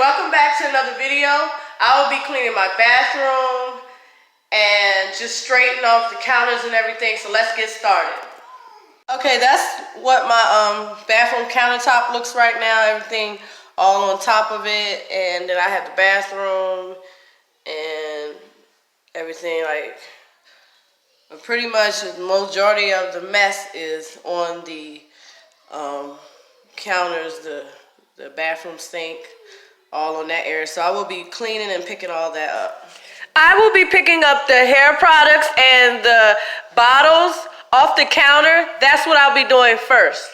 welcome back to another video. I will be cleaning my bathroom and just straightening off the counters and everything, so let's get started. Okay, that's what my bathroom countertop looks right now. Everything all on top of it, and then I have the bathroom and everything. Like, pretty much the majority of the mess is on the counters, the bathroom sink, all on that area. So I will be cleaning and picking all that up. I will be picking up the hair products and the bottles off the counter. That's what I'll be doing first.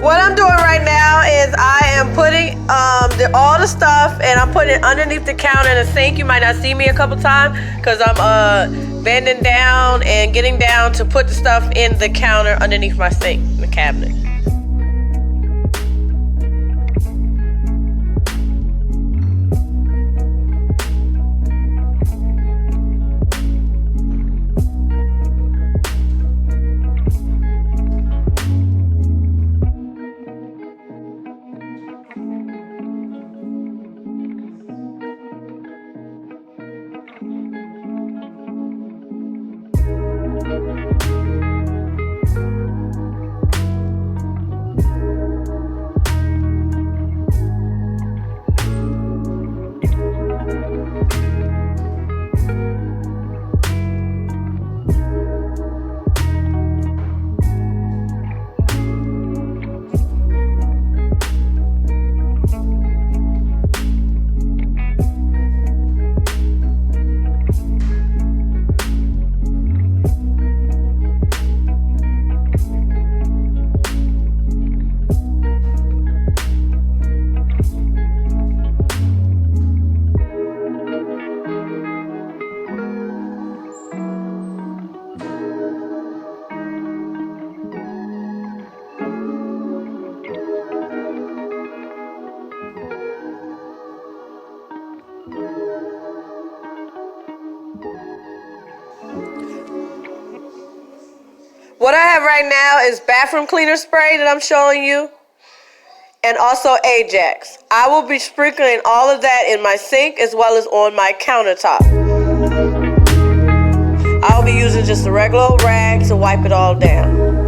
What I'm doing right now is I am putting all the stuff, and I'm putting it underneath the counter in the sink. You might not see me a couple times because I'm bending down and getting down to put the stuff in the counter underneath my sink, the cabinet. What I have right now is bathroom cleaner spray that I'm showing you, and also Ajax. I will be sprinkling all of that in my sink as well as on my countertop. I'll be using just a regular old rag to wipe it all down.